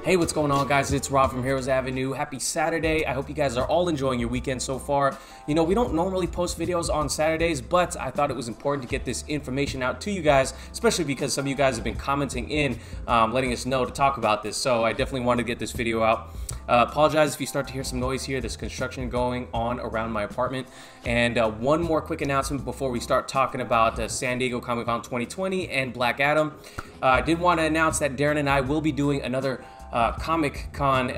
Hey, what's going on, guys? It's Rob from Heroes Avenue. Happy Saturday. I hope you guys are all enjoying your weekend so far. You know, we don't normally post videos on Saturdays, but I thought it was important to get this information out to you guys, especially because some of you guys have been commenting in, letting us know to talk about this. So I definitely wanted to get this video out. Apologize if you start to hear some noise here. There's construction going on around my apartment. And one more quick announcement before we start talking about San Diego Comic-Con 2020 and Black Adam. I did want to announce that Darren and I will be doing another Comic-Con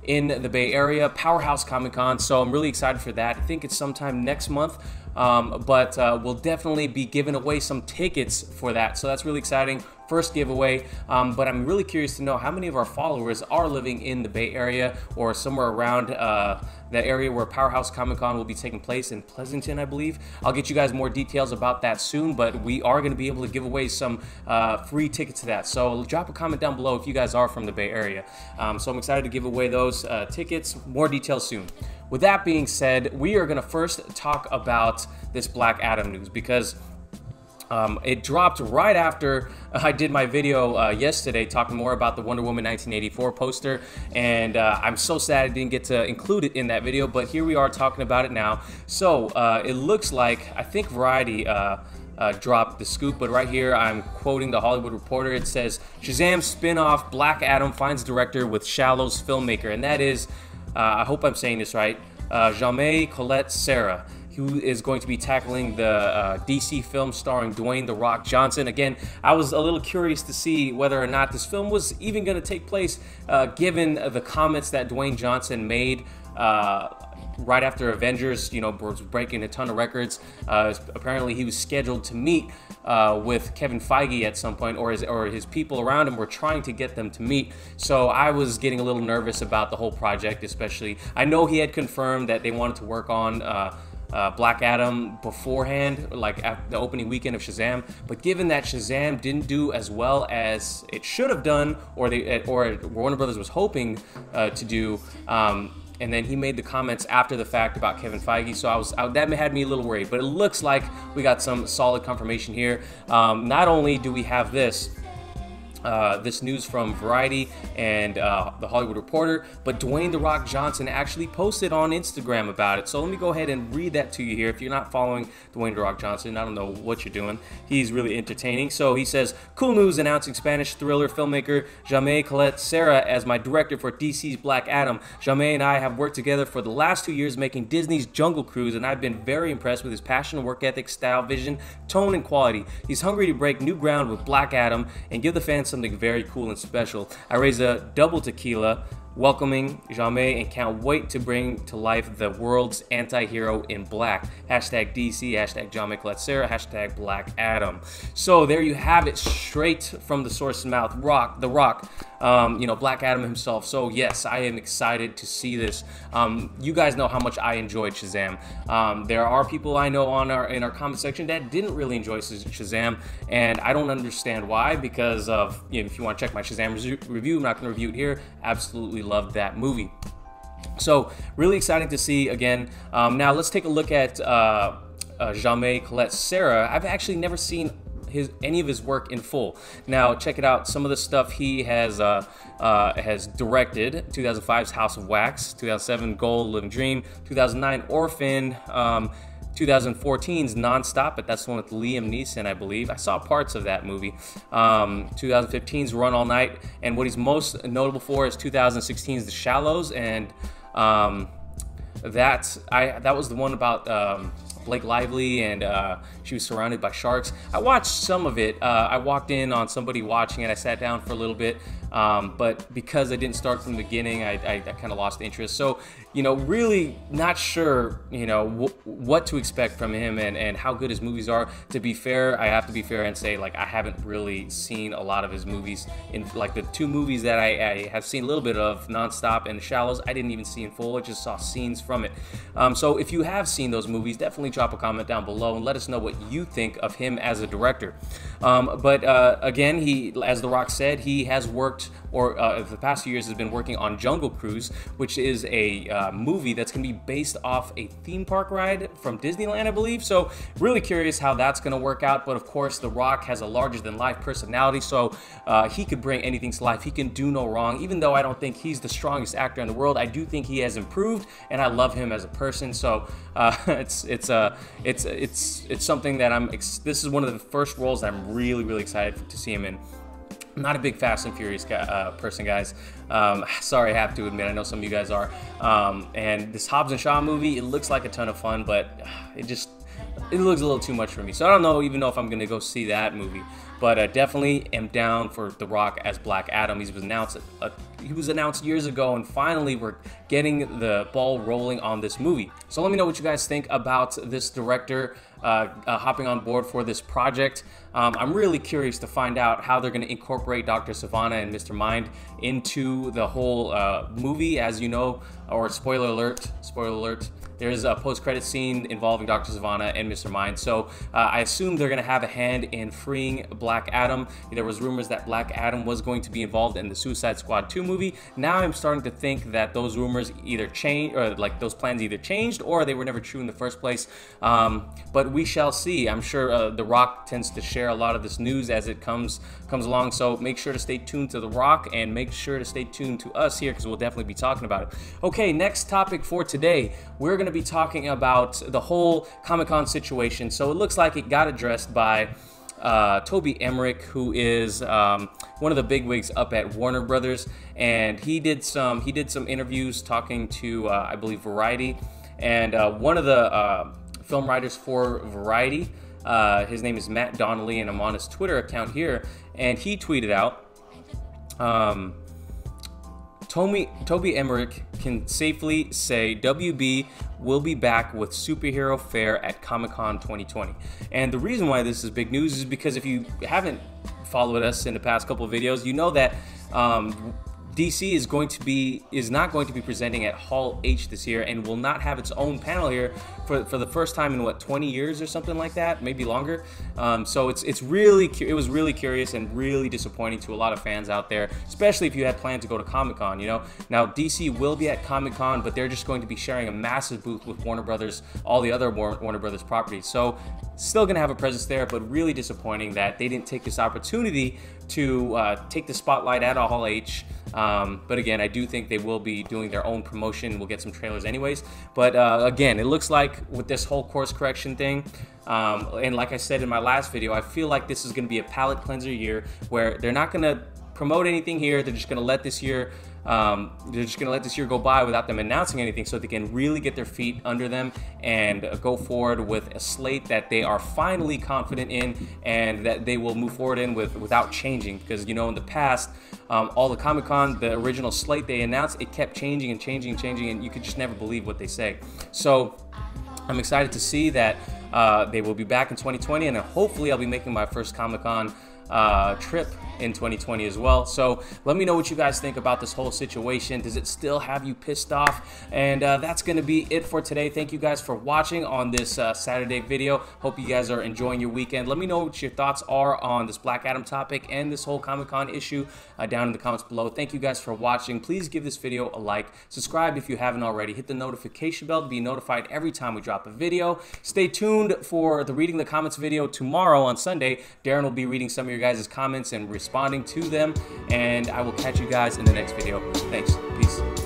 in the Bay Area, Powerhouse Comic-Con, so I'm really excited for that. I think it's sometime next month, but we'll definitely be giving away some tickets for that, so that's really exciting. First giveaway, but I'm really curious to know how many of our followers are living in the Bay Area or somewhere around that area where Powerhouse Comic-Con will be taking place in Pleasanton, I believe. I'll get you guys more details about that soon, but we are going to be able to give away some free tickets to that. So drop a comment down below if you guys are from the Bay Area. So I'm excited to give away those tickets. More details soon. With that being said, we are going to first talk about this Black Adam news because it dropped right after I did my video yesterday talking more about the Wonder Woman 1984 poster, and I'm so sad I didn't get to include it in that video, but here we are talking about it now. So it looks like, I think Variety dropped the scoop, but right here I'm quoting the Hollywood Reporter. It says, Shazam spin-off Black Adam finds director with Shallows filmmaker, and that is, I hope I'm saying this right, Jamaica Colette Serra, who is going to be tackling the DC film starring Dwayne "The Rock" Johnson. Again, I was a little curious to see whether or not this film was even going to take place, given the comments that Dwayne Johnson made right after Avengers, you know, was breaking a ton of records. Apparently, he was scheduled to meet with Kevin Feige at some point, or his people around him were trying to get them to meet. So I was getting a little nervous about the whole project, especially. I know he had confirmed that they wanted to work on Black Adam beforehand, like at the opening weekend of Shazam, but given that Shazam didn't do as well as it should have done, or Warner Brothers was hoping to do, and then he made the comments after the fact about Kevin Feige, so that had me a little worried. But it looks like we got some solid confirmation here. Not only do we have this news from Variety and the Hollywood Reporter, but Dwayne "The Rock" Johnson actually posted on Instagram about it. So let me go ahead and read that to you here. If you're not following Dwayne "The Rock" Johnson, I don't know what you're doing. He's really entertaining. So he says, "Cool news announcing Spanish thriller filmmaker Jamaica Colette Serra as my director for DC's Black Adam. Jamaica and I have worked together for the last 2 years making Disney's Jungle Cruise, and I've been very impressed with his passion, work ethic, style, vision, tone, and quality. He's hungry to break new ground with Black Adam and give the fans something very cool and special. I raise a double tequila, welcoming Jamaica, and can't wait to bring to life the world's anti-hero in black. Hashtag DC, hashtag Jamaica Colette Serra, hashtag Black Adam." So there you have it, straight from the source's mouth. The Rock, you know, Black Adam himself. So yes, I am excited to see this. You guys know how much I enjoyed Shazam. There are people I know in our comment section that didn't really enjoy Shazam, and I don't understand why, because of, you know, if you want to check my Shazam review, I'm not going to review it here. Absolutely loved that movie. So really exciting to see again. Now let's take a look at Jamaica Colette Serra. I've actually never seen any of his work in full. Now check it out. Some of the stuff he has directed: 2005's House of Wax, 2007 Gold, Living Dream, 2009 Orphan, 2014's Nonstop, but that's the one with Liam Neeson, I believe. I saw parts of that movie. 2015's Run All Night, and what he's most notable for is 2016's The Shallows, and that was the one about Blake Lively, and she was surrounded by sharks. I watched some of it. I walked in on somebody watching it. I sat down for a little bit, but because I didn't start from the beginning, I kind of lost interest. So, you know, really not sure, you know, what to expect from him and how good his movies are. To be fair, I have to be fair and say, like, I haven't really seen a lot of his movies. In like the two movies that I have seen a little bit of, Nonstop and The Shallows, I didn't even see in full. I just saw scenes from it. So if you have seen those movies, definitely drop a comment down below and let us know what you think of him as a director. But again, he, as The Rock said, he has worked worked, or the past few years has been working on Jungle Cruise, which is a movie that's going to be based off a theme park ride from Disneyland, I believe. So really curious how that's going to work out. But of course, The Rock has a larger-than-life personality, so he could bring anything to life. He can do no wrong. Even though I don't think he's the strongest actor in the world, I do think he has improved, and I love him as a person. So it's something that this is one of the first roles that I'm really excited to see him in. I'm not a big Fast and Furious person, guys. Sorry, I have to admit. I know some of you guys are. And this Hobbs and Shaw movie, it looks like a ton of fun, but it looks a little too much for me. So I don't even know if I'm going to go see that movie. But definitely am down for The Rock as Black Adam. He was announced years ago, and finally we're getting the ball rolling on this movie. So let me know what you guys think about this director hopping on board for this project. I'm really curious to find out how they're going to incorporate Dr. Savannah and Mr. Mind into the whole movie. As you know, or spoiler alert, there's a post-credit scene involving Dr. Savannah and Mr. Mind. So I assume they're going to have a hand in freeing Black Adam. There was rumors that Black Adam was going to be involved in the Suicide Squad 2 movie. Now I'm starting to think that those rumors either changed, or like those plans either changed, or they were never true in the first place. But we shall see. I'm sure The Rock tends to share a lot of this news as it comes along. So make sure to stay tuned to The Rock, and make sure to stay tuned to us here, because we'll definitely be talking about it. Okay, next topic for today. We're going to be talking about the whole Comic-Con situation. So it looks like it got addressed by Toby Emmerich, who is one of the bigwigs up at Warner Brothers, and he did some interviews talking to I believe Variety, and one of the film writers for Variety, his name is Matt Donnelly, and I'm on his Twitter account here, and he tweeted out, Toby Emmerich can safely say WB will be back with superhero fare at Comic-Con 2020. And the reason why this is big news is because if you haven't followed us in the past couple of videos, you know that DC is not going to be presenting at Hall H this year, and will not have its own panel here for the first time in what, 20 years or something like that, maybe longer. So it was really curious and really disappointing to a lot of fans out there, especially if you had planned to go to Comic-Con. You know, now DC will be at Comic-Con, but they're just going to be sharing a massive booth with Warner Brothers, all the other Warner Brothers properties. So still gonna have a presence there, but really disappointing that they didn't take this opportunity to take the spotlight at Hall H. But again, I do think they will be doing their own promotion. We'll get some trailers anyways. But again, it looks like with this whole course correction thing, and like I said in my last video, I feel like this is going to be a palate cleanser year where they're not going to promote anything here. They're just going to let this year go by without them announcing anything, so they can really get their feet under them and go forward with a slate that they are finally confident in, and that they will move forward in without changing. Because, you know, in the past, all the Comic-Con, the original slate they announced, it kept changing and changing and changing, and you could just never believe what they say. So I'm excited to see that they will be back in 2020, and hopefully I'll be making my first Comic-Con trip in 2020 as well. So let me know what you guys think about this whole situation. Does it still have you pissed off? And that's gonna be it for today. Thank you guys for watching on this Saturday video. Hope you guys are enjoying your weekend. Let me know what your thoughts are on this Black Adam topic and this whole Comic-Con issue down in the comments below. Thank you guys for watching. Please give this video a like, subscribe if you haven't already, hit the notification bell to be notified every time we drop a video. Stay tuned for the Reading the Comments video tomorrow on Sunday. Darren will be reading some of your guys' comments and responding to them, and I will catch you guys in the next video. Thanks. Peace.